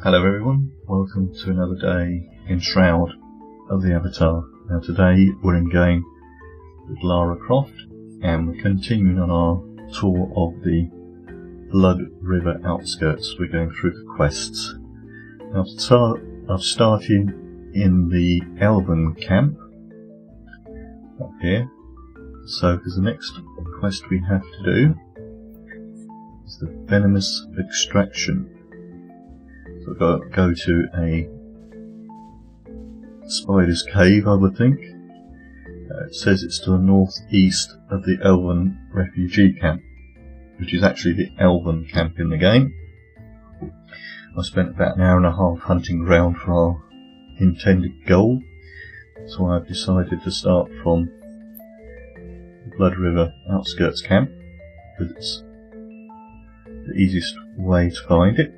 Hello everyone, welcome to another day in Shroud of the Avatar. Now today we're in game with Lara Croft and we're continuing on our tour of the Blood River outskirts. We're going through the quests. Now I've started in the elven camp up here, so because the next quest we have to do is the venomous extraction. So I've go to a spider's cave, I would think. It says it's to the northeast of the elven refugee camp, which is actually the elven camp in the game. I spent about an hour and a half hunting around for our intended goal, so I've decided to start from the Blood River outskirts camp, because it's the easiest way to find it.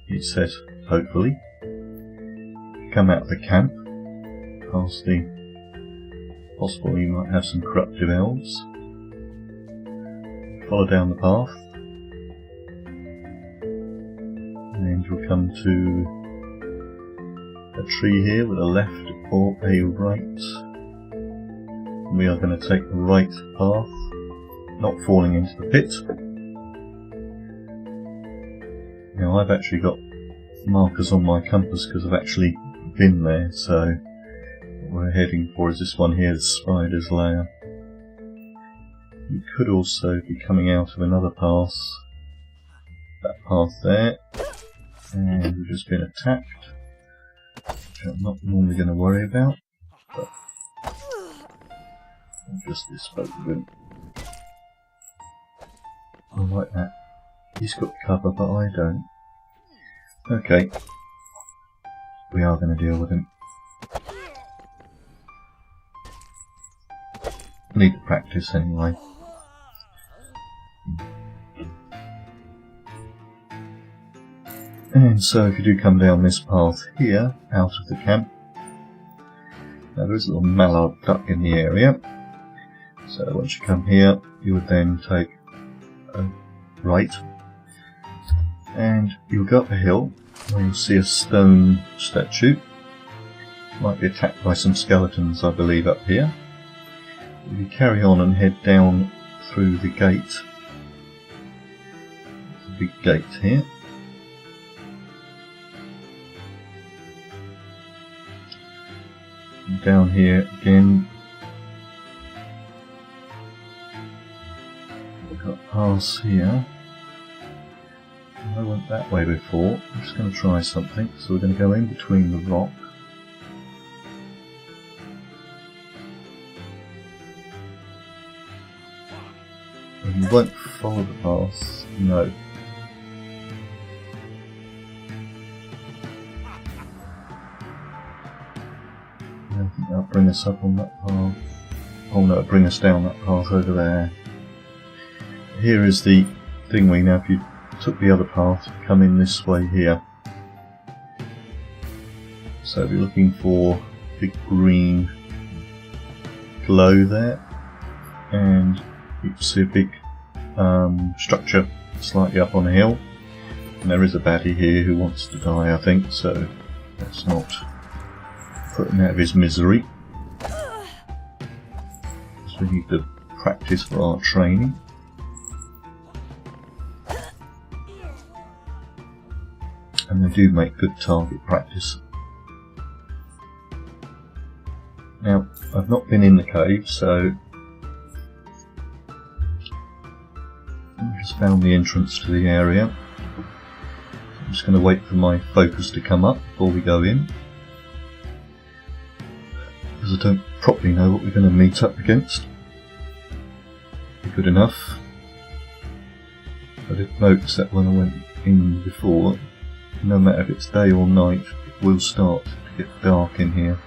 It says, hopefully, come out of the camp, past the possible you might have some corruptive elves, follow down the path, and you'll come to a tree here with a left or a right. We are going to take the right path, not falling into the pit. Now I've actually got markers on my compass because I've actually been there, so what we're heading for is this one here, the spider's lair. You could also be coming out of another path, that path there, and we've just been attacked, which I'm not normally going to worry about, but I'll just dispose of him. I like that. He's got cover, but I don't. Okay. We are going to deal with him. Need to practice anyway. And so if you do come down this path here, out of the camp, now there is a little mallard duck in the area. So once you come here, you would then take a right, and you'll go up a hill where you'll see a stone statue. Might be attacked by some skeletons, I believe, up here. If you carry on and head down through the gate, there's a big gate here. And down here again, we've got paths here. I went that way before. I'm just going to try something. So we're going to go in between the rock. And you won't follow the path. No. I don't think that'll bring us up on that path. Oh no, it'll bring us down that path over there. Here is the thingy. Now if you took the other path, come in this way here. So we're looking for big green glow there, and you can see a big structure slightly up on a hill, and there is a baddie here who wants to die, I think, so let's not put him out of his misery. So we need to practice for our training. And they do make good target practice. Now, I've not been in the cave, so I've just found the entrance to the area. I'm just going to wait for my focus to come up before we go in, because I don't properly know what we're going to meet up against. Good enough. I did notice that when I went in before, no matter if it's day or night, it will start to get dark in here.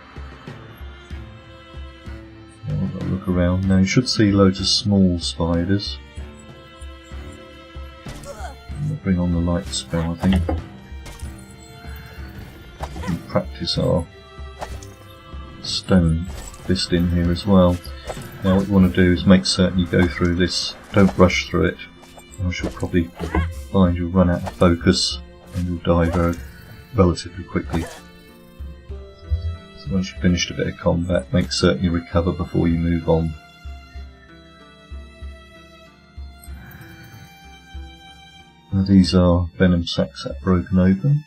Now I've got to look around. Now you should see loads of small spiders. I'll bring on the light spell, I think. We can practice our stone fist in here as well. Now what you want to do is make certain you go through this. Don't rush through it. I shall probably find you'll run out of focus and you'll die relatively quickly. So once you've finished a bit of combat, make certain you recover before you move on. Now these are venom sacs that are broken open.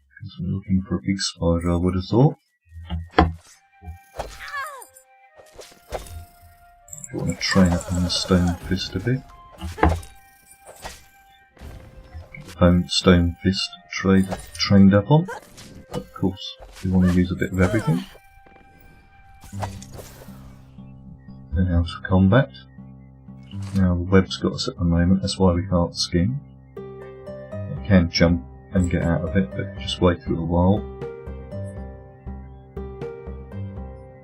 Because we're looking for a big spider, I would have thought. If you want to train up on the stone fist a bit. Stone fist trained up on. But of course, you want to use a bit of everything. Then out for combat. Now the web's got us at the moment, that's why we can't skin. You can jump and get out of it, but just wait a little while.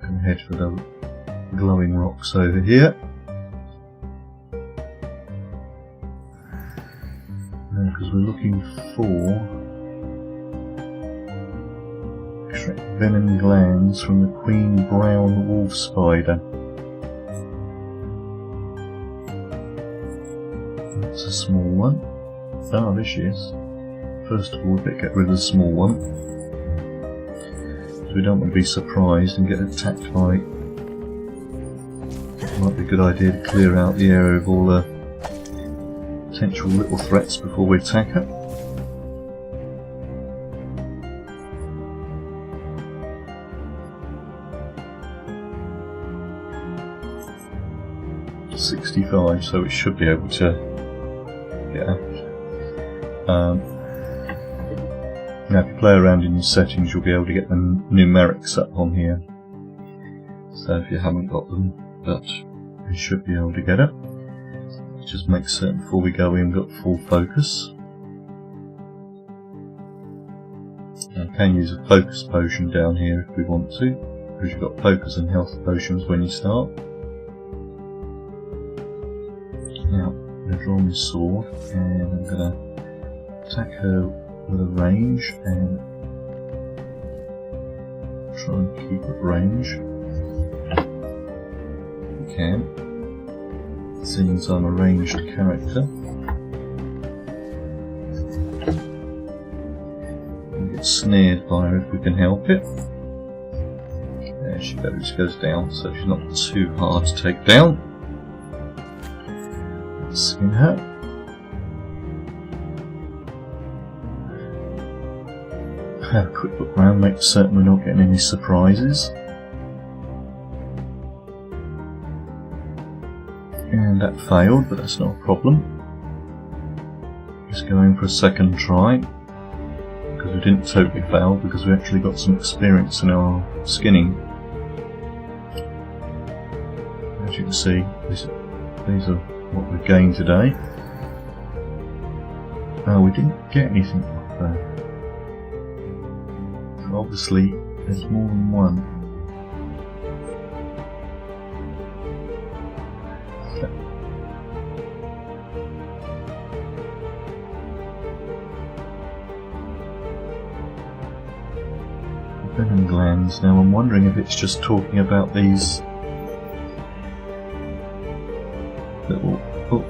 Can head for the glowing rocks over here. Because we're looking for extract venom glands from the queen brown wolf spider. That's a small one. Ah, there she is. First of all, we better get rid of the small one. So we don't want to be surprised and get attacked by. It might be a good idea to clear out the area of all the potential little threats before we attack her. .65, so it should be able to get out. Now if you play around in your settings, you'll be able to get the numerics up on here. So if you haven't got them, but you should be able to get it. Just make certain before we go in, we've got full focus. Now, we can use a focus potion down here if we want to, because you've got focus and health potions when you start. Now, I'm going to draw my sword and I'm going to attack her with a range and try and keep at range. If you can. Since I'm a ranged character. We'll get snared by her if we can help it. There she goes down, so she's not too hard to take down. Let's skin her. Have a quick look around, make certain we're not getting any surprises. And that failed, but that's not a problem. Just going for a second try, because we didn't totally fail, because we actually got some experience in our skinning. As you can see, these are what we've gained today. Oh, we didn't get anything like that. So obviously, there's more than one. Venom glands. Now I'm wondering if it's just talking about these little. Oh,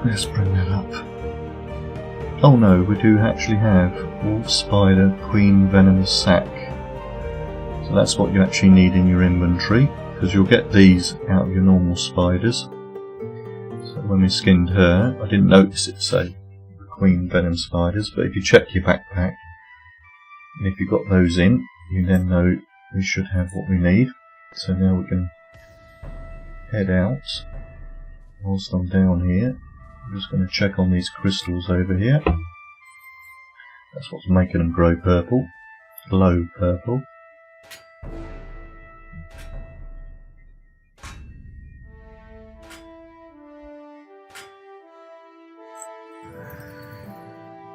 let's bring that up. Oh no, we do actually have wolf spider queen venom sac. So that's what you actually need in your inventory, because you'll get these out of your normal spiders. So when we skinned her, I didn't notice it say queen venom spiders, but if you check your backpack, and if you've got those in, you then know we should have what we need. So now we can head out. Whilst I'm down here, I'm just going to check on these crystals over here. That's what's making them grow purple. Glow purple.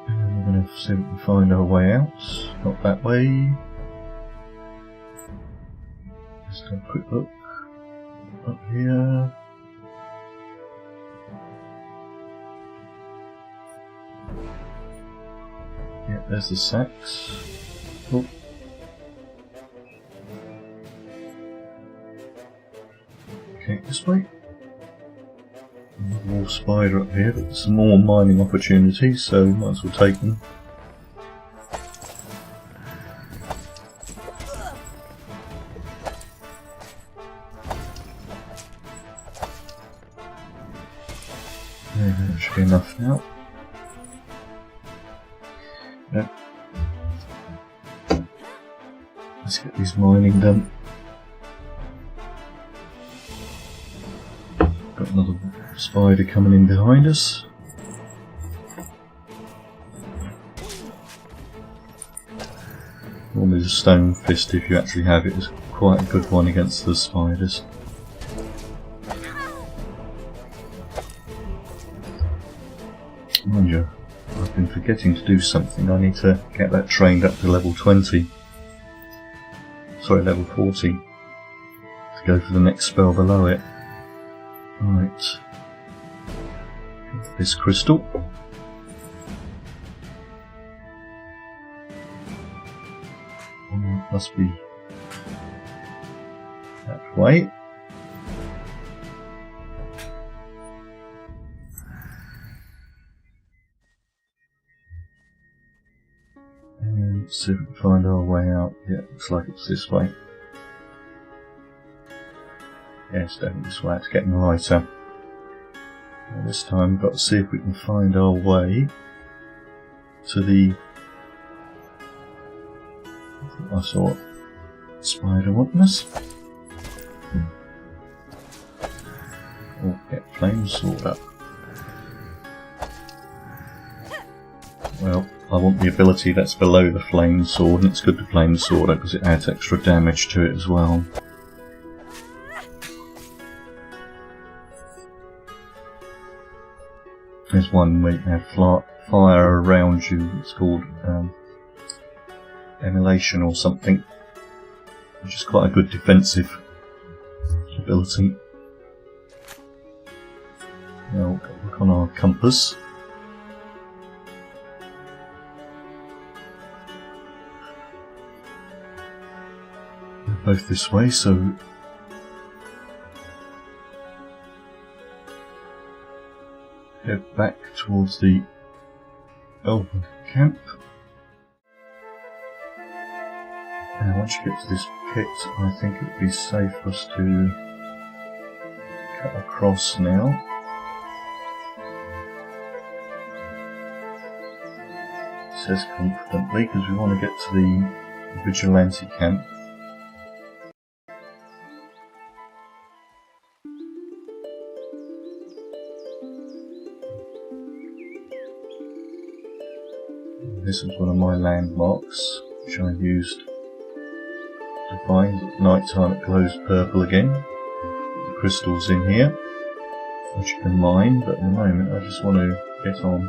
And we're going to see if we can find our way out. Not that way. Just have a quick look up here. Yeah, there's the sacks. Oh. Okay, this way. More spider up here, but some more mining opportunities, so might as well take them. Yeah, that should be enough now. Yep. Let's get these mining done. Got another spider coming in behind us. Normally the stone fist, if you actually have it, is quite a good one against the spiders. Mind you, I've been forgetting to do something. I need to get that trained up to level 20. Sorry, level 40. To go for the next spell below it. Right. This crystal. Must be that way. And let's see if we can find our way out. Yeah, looks like it's this way. Yes, definitely this way. It's getting lighter. And this time we've got to see if we can find our way to the... I saw a spider wanting us. Oh, get flame sword up. Well, I want the ability that's below the flame sword, and it's good to flame the sword up because it adds extra damage to it as well. There's one where you can have fire around you. It's called emulation or something, which is quite a good defensive ability. Now look on our compass. They're both this way, so head back towards the elven camp. And once you get to this pit, I think it would be safe for us to cut across now. It says confidently because we want to get to the vigilante camp. This is one of my landmarks, which I used to find. At night time it glows purple again. The crystals in here, which you can mine, but at the moment I just want to get on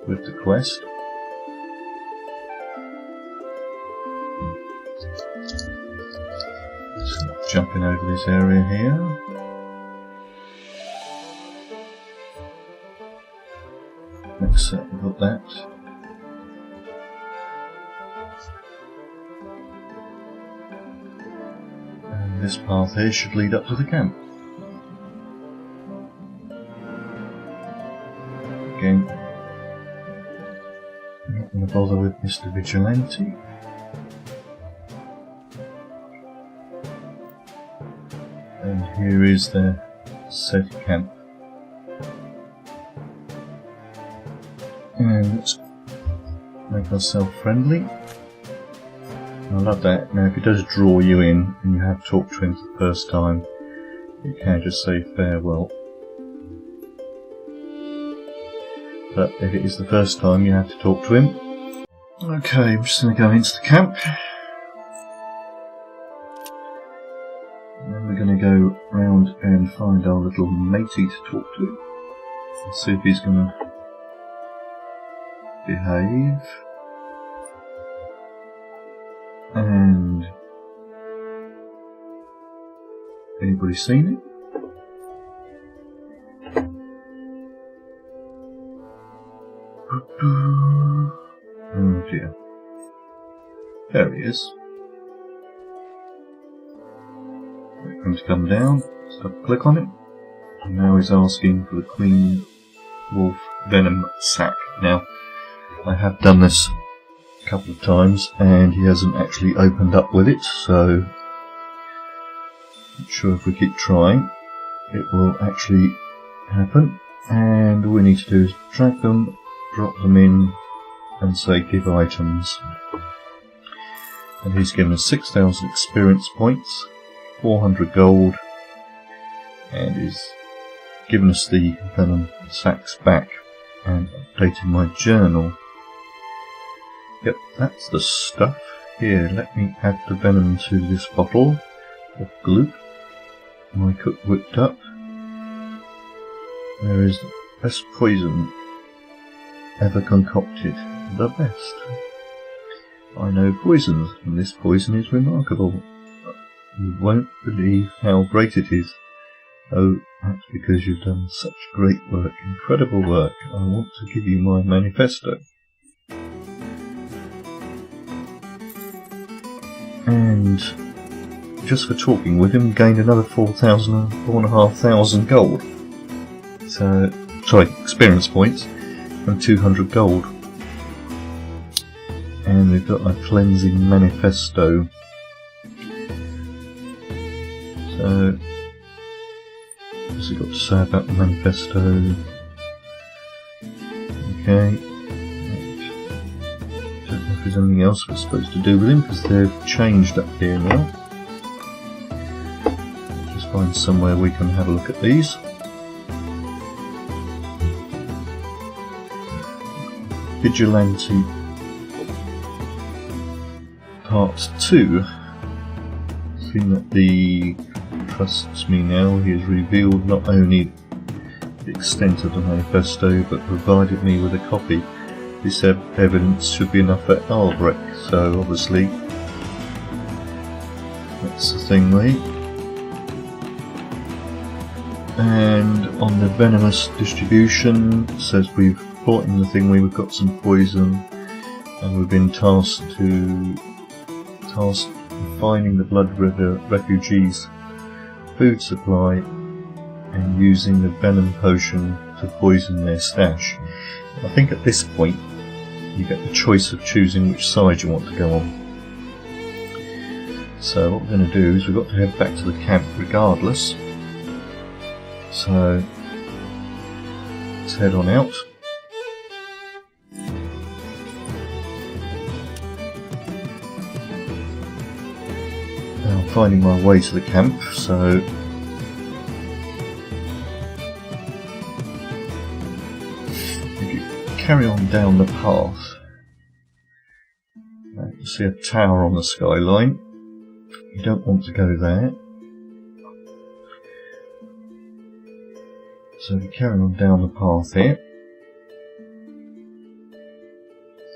with the quest. So jumping over this area here. Next set we've got that. This path here should lead up to the camp. Again, I'm not going to bother with Mr. Vigilante. And here is the said camp. And let's make ourselves friendly. I love that. Now if it does draw you in and you have talked to him for the first time, you can just say farewell. But if it is the first time, you have to talk to him. Okay, we're just going to go into the camp. And then we're going to go round and find our little matey to talk to. And see if he's going to behave. And anybody seen it? Oh dear. There he is. Wait for him to come down. Just have a click on it. And now he's asking for the Queen Wolf venom sac. Now, I have done this a couple of times and he hasn't actually opened up with it, so not sure if we keep trying it will actually happen. And all we need to do is drag them, drop them in and say give items. And he's given us 6,000 experience points, 400 gold, and he's given us the venom sacks back and updating my journal. Yep, that's the stuff. Here, let me add the venom to this bottle of glue. My cook whipped up. There is the best poison ever concocted. The best. I know poisons, and this poison is remarkable. You won't believe how great it is. Oh, that's because you've done such great work, incredible work. I want to give you my manifesto. And just for talking with him, gained another 4,500 gold. So, sorry, experience points, and 200 gold. And we've got a cleansing manifesto. So, what's he got to say about the manifesto? Okay. Don't know if there's anything else we're supposed to do with him, because they've changed up here now. Just find somewhere we can have a look at these. Vigilante Part 2. Seeing that the trusts me now, he has revealed not only the extent of the manifesto, but provided me with a copy. This evidence should be enough for Albrecht, so obviously that's the thing, mate. And on the venomous distribution, it says we've brought in the thing, we've got some poison, and we've been tasked with finding the Blood River refugees' food supply and using the venom potion to poison their stash. I think at this point you get the choice of choosing which side you want to go on. So what we're going to do is we've got to head back to the camp regardless. So let's head on out. Now I'm finding my way to the camp, so if you carry on down the path, you see a tower on the skyline. You don't want to go there. So we carry on down the path here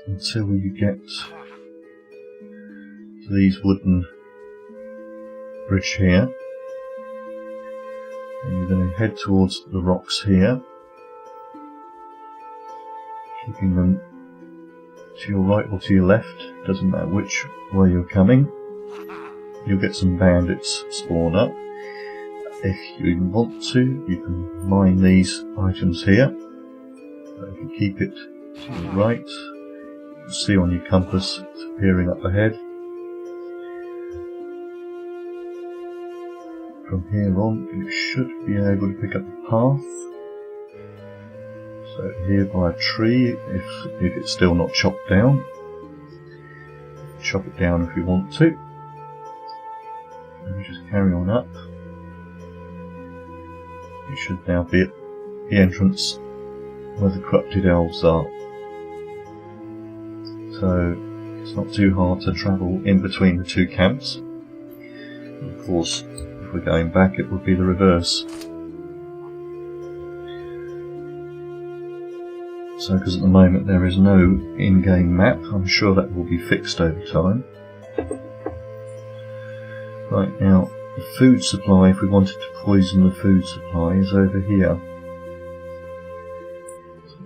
until you get to these wooden bridge here, and you're going to head towards the rocks here, keeping them to your right or to your left, doesn't matter which way you're coming. You'll get some bandits spawn up. If you want to, you can mine these items here. If you keep it to the right, you'll see on your compass it's appearing up ahead. From here on, you should be able to pick up the path. So here by a tree, if it's still not chopped down. Chop it down if you want to. And you just carry on up. You should now be at the entrance where the corrupted elves are. So it's not too hard to travel in between the two camps. And of course, if we're going back, it would be the reverse. So because at the moment there is no in-game map, I'm sure that will be fixed over time. Right, now the food supply, if we wanted to poison the food supply, is over here.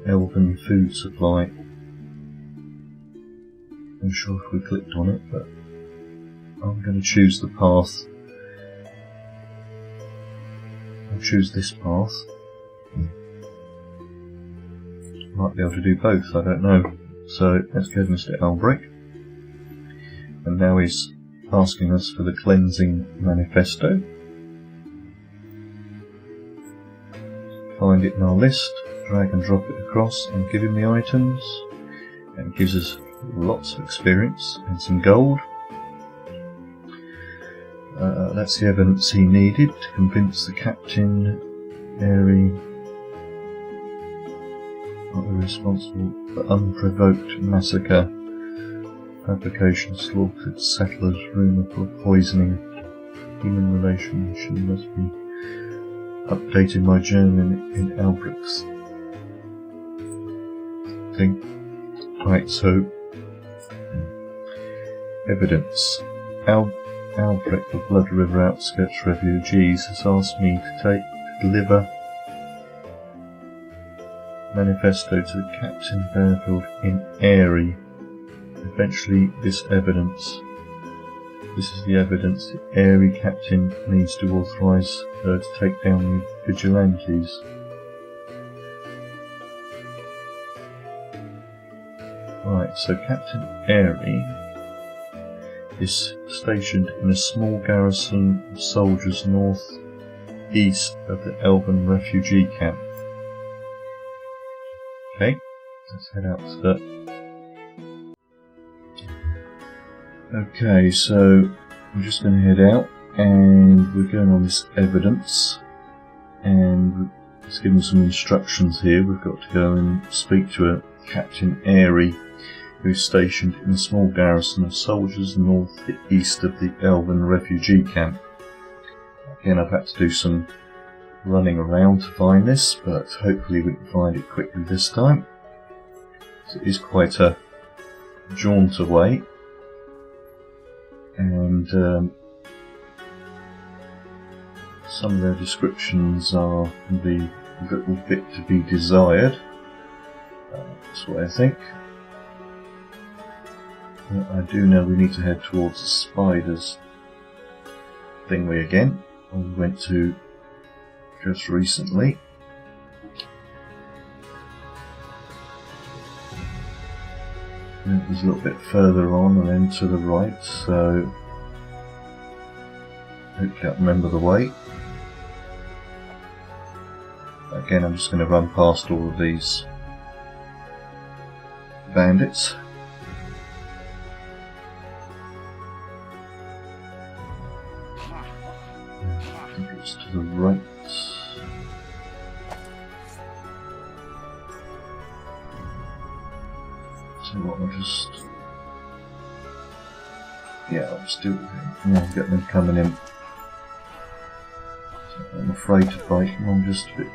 Elven food supply. I'm sure if we clicked on it, but I'm going to choose the path. I'll choose this path. Might be able to do both, I don't know. So let's go to Mr. Albrecht. And now he's asking us for the cleansing manifesto. Find it in our list, drag and drop it across and give him the items. And it gives us lots of experience and some gold. That's the evidence he needed to convince the captain, Arey, not responsible for unprovoked massacre, fabrication, slaughtered settlers, rumour for poisoning, human relation must be updated my journal in Albrecht's thing. Right, so evidence. Albrecht of Blood River Outskirts Refugees has asked me to deliver manifesto to the Captain Fairfield in Arey. Eventually this is the evidence the Arey captain needs to authorise her to take down the vigilantes. Right, so Captain Arey is stationed in a small garrison of soldiers north-east of the elven refugee camp. Okay, let's head out to that. Okay, so we're just going to head out and we're going on this evidence and it's given some instructions here. We've got to go and speak to a Captain Arey who's stationed in a small garrison of soldiers north-east of the elven refugee camp. Again, I've had to do some running around to find this, but hopefully we can find it quickly this time. So it is quite a jaunt away, and some of their descriptions can be a little bit to be desired. That's what I think. I do know we need to head towards the spiders thingy again, we went to just recently. And it was a little bit further on and then to the right, so hopefully I remember the way. Again, I'm just going to run past all of these bandits. I think it's to the right. So what, I'll just... yeah, I'll just do it. Yeah, get them coming in. So I'm afraid to fight them, I'm just a bit...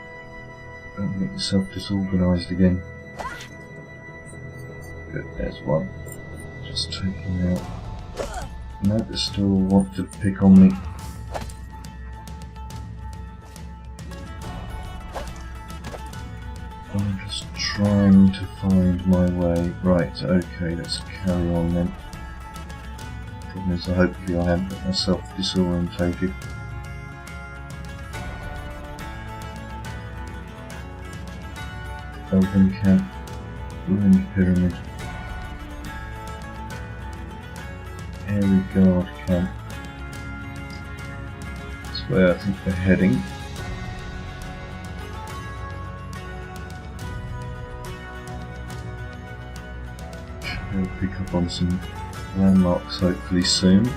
don't get myself disorganised again. Good, there's one. Just taking out... no, they still want to pick on me. I'm just trying to find my way. Right, okay, let's carry on then. Problem is, hopefully I haven't got myself disorientated. Elven camp, ruined pyramid, Arey guard camp. That's where I think they're heading. We'll pick up on some landmarks hopefully soon.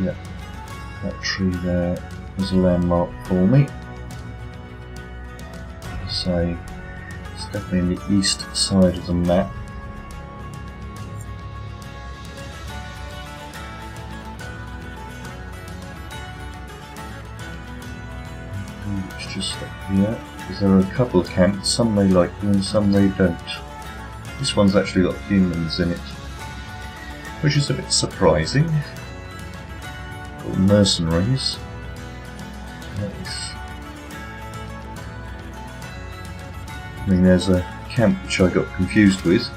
Yep, that tree there is a landmark for me. So it's definitely in the east side of the map. It's just up here. Because there are a couple of camps, some they like you and some they don't. This one's actually got humans in it, which is a bit surprising. Or mercenaries. Nice. I mean, there's a camp which I got confused with,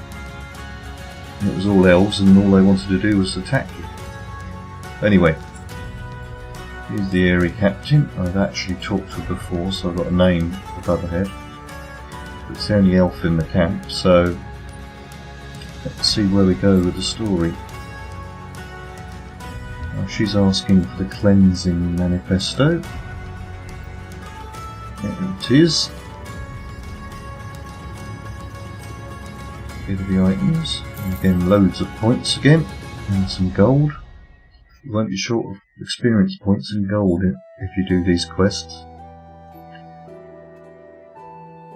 and it was all elves and all they wanted to do was attack you. Anyway, Here's the Arey captain. I've actually talked to her before, so I've got a name above her head. It's the only elf in the camp, so let's see where we go with the story. She's asking for the cleansing manifesto. There it is. Here are the items. And again, loads of points again, and some gold. You won't be short of experience points and gold if you do these quests.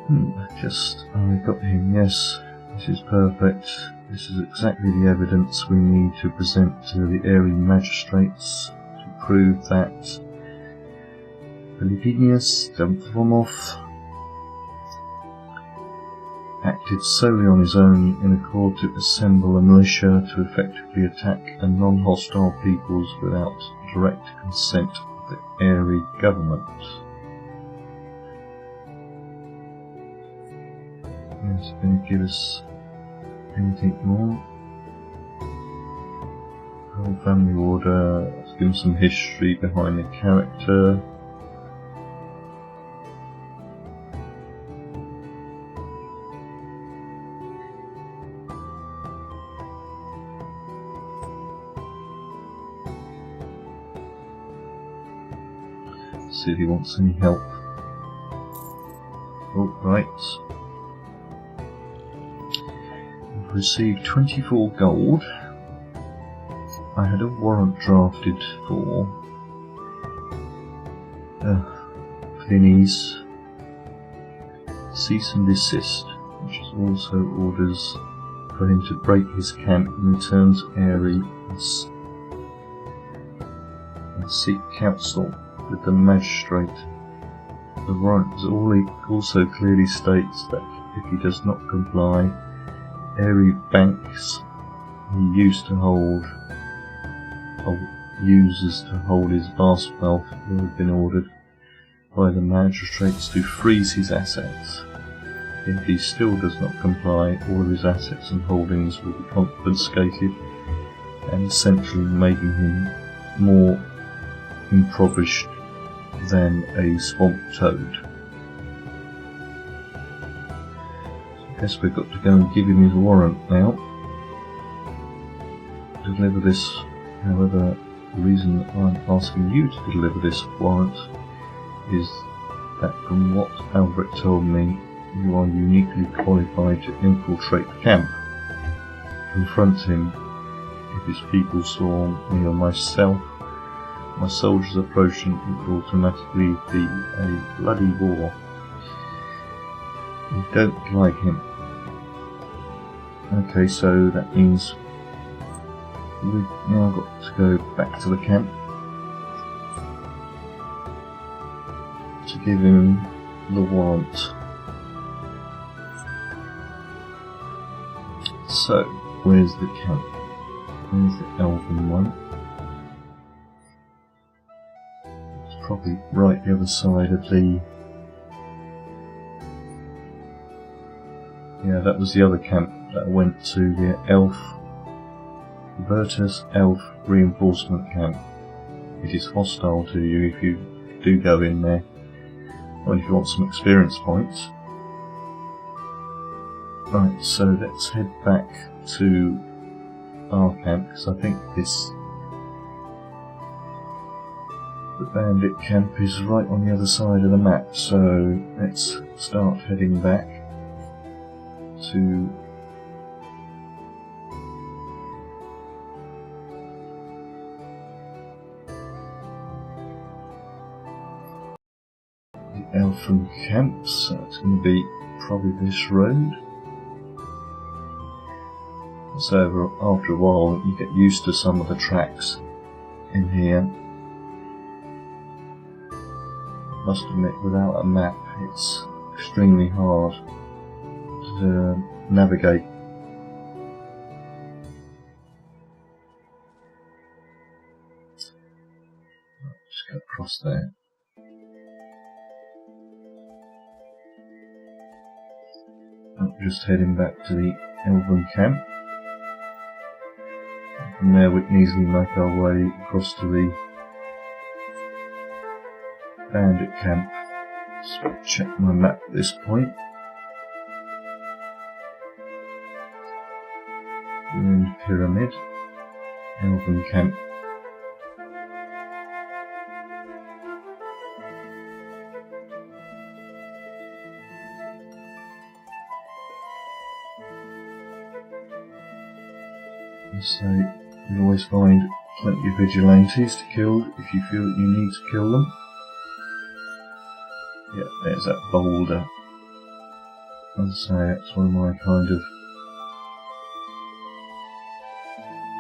I've got him, yes. This is perfect. This is exactly the evidence we need to present to the Arey magistrates to prove that Polypenius Demphomov acted solely on his own in accord to assemble a militia to effectively attack a non-hostile peoples without direct consent of the Arey government. Is it going to give us anything more? Whole family order. Let's give him some history behind the character. See if he wants any help. Oh, right. We've received 24 gold. I had a warrant drafted for Pliny's cease and desist, which is also orders for him to break his camp and return to Arey and seek counsel with the magistrate. The warrant also clearly states that if he does not comply, Arey banks he used to hold or uses to hold his vast wealth will have been ordered by the magistrates to freeze his assets. If he still does not comply, all of his assets and holdings will be confiscated, and essentially making him more impoverished than a swamp toad. So I guess we've got to go and give him his warrant now. Deliver this. However, the reason I'm asking you to deliver this warrant is that from what Albert told me, you are uniquely qualified to infiltrate the camp, confront him. If his people saw me or myself, my soldiers approaching, it will automatically be a bloody war. We don't like him. Okay, so that means we've now got to go back to the camp to give him the warrant. So, where's the camp? Where's the elven one? It's probably right the other side of the... Yeah, that was the other camp that I went to, the elf Virtus Elf Reinforcement Camp. It is hostile to you if you do go in there, or if you want some experience points. Right, so let's head back to our camp, because I think the bandit camp is right on the other side of the map, so let's start heading back to elfin camp, so it's going to be probably this road. So after a while you get used to some of the tracks in here. Must admit, without a map it's extremely hard to navigate. Just go across there. Just heading back to the elven camp. From there we can easily make our way across to the bandit camp. Just check my map at this point. Ruined pyramid. Elven camp. So you always find plenty of vigilantes to kill if you feel that you need to kill them. Yeah, there's that boulder. As I say, that's one of my kind of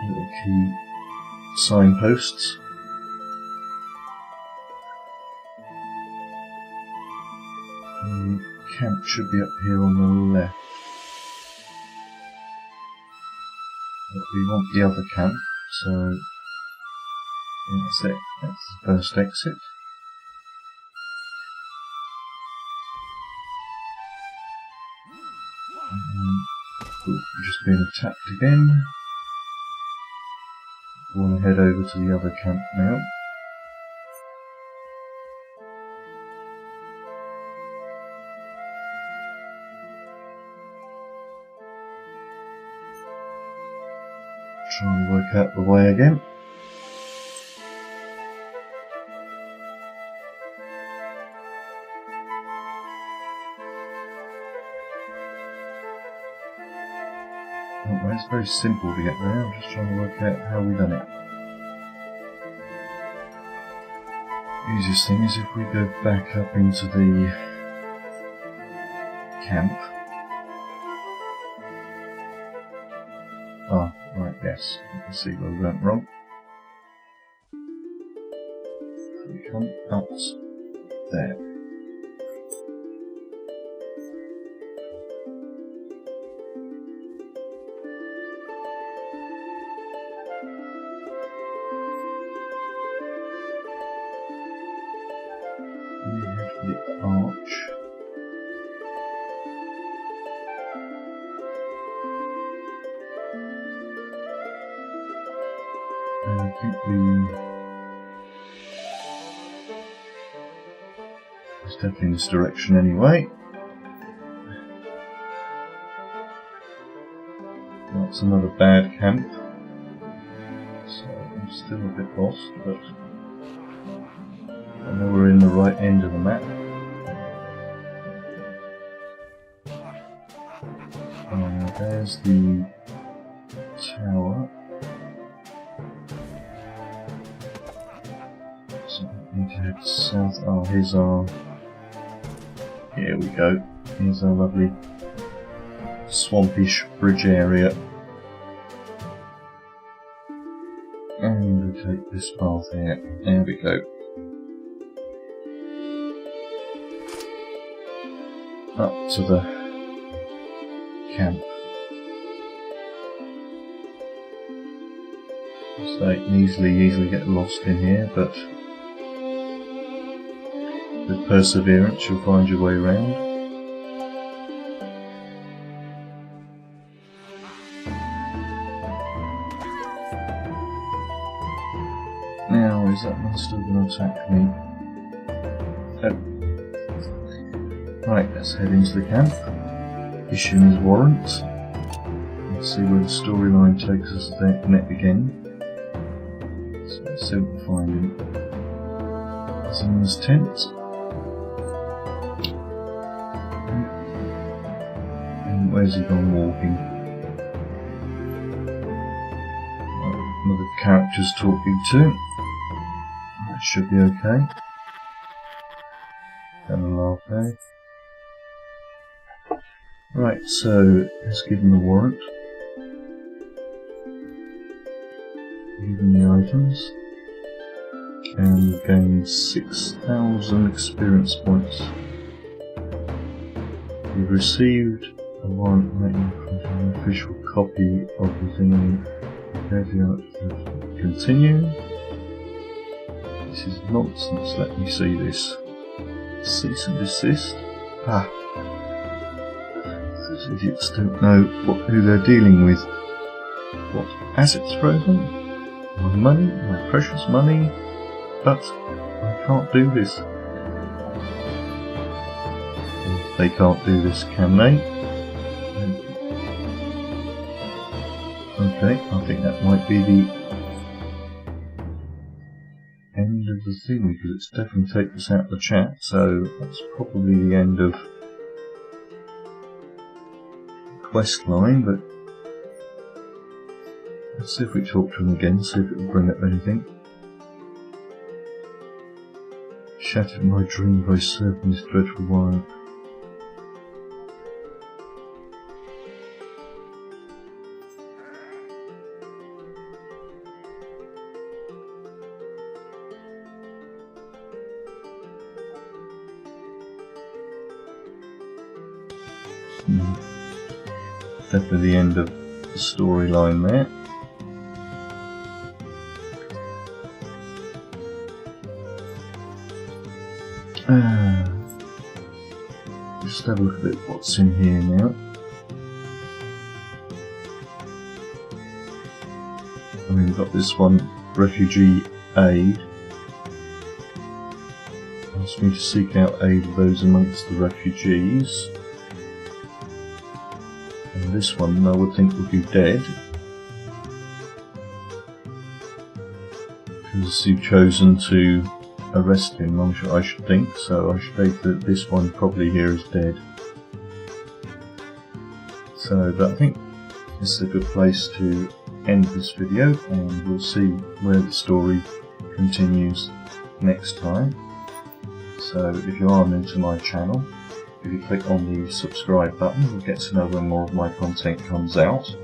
little key signposts. The camp should be up here on the left. But we want the other camp, so yeah, that's it. That's the first exit. We've just been attacked again. I want to head over to the other camp now. Try and work out the way again. Oh, it's very simple to get there. I'm just trying to work out how we've done it. Easiest thing is if we go back up into the camp. Ah, right, yes. You can see where we went wrong. We come out there. The arch. And I think it's definitely in this direction anyway. That's another bad camp. So I'm still a bit lost, but I know we're in the right end of the map. There's the tower. So we need to head south. Oh, here's our... Here we go. Here's our lovely swampish bridge area. And we take this path here. There we go. Up to the camp. So you can easily get lost in here, but with perseverance you'll find your way around. Now, is that one still going to attack me? Oh. Right, let's head into the camp. Issue his warrant. Let's see where the storyline takes us next again. So let's see what we find him. He's in his tent. And where's he gone walking? Another character's talking to. That should be okay. Gonna laugh, eh? Right, so let's give him the warrant. Give him the items. And we gain 6,000 experience points. We've received a warrant making an official copy of the thing. Continue. This is nonsense, let me see this. Cease and desist. Ah. Those idiots don't know who they're dealing with. What? Assets frozen? My money? My precious money? But I can't do this. they can't do this, can they? Okay, I think that might be the end of the thing, because it's definitely taken us out of the chat, so that's probably the end of the quest line. But let's see if we talk to him again, see if it will bring up anything. Shattered my dream by serving this dreadful warrant. Definitely the end of the storyline there. Just have a look at what's in here now. I mean, we've got this one, refugee aid. Asked me to seek out aid of those amongst the refugees. And this one I would think would be dead, because you've chosen to arrest him, I should think, so I should think that this one probably here is dead. So, but I think this is a good place to end this video, and we'll see where the story continues next time. So if you are new to my channel, if you click on the subscribe button, you'll get to know when more of my content comes out.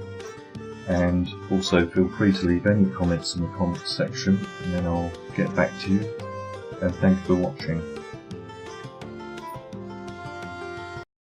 And also feel free to leave any comments in the comments section, and then I'll get back to you. And thanks for watching.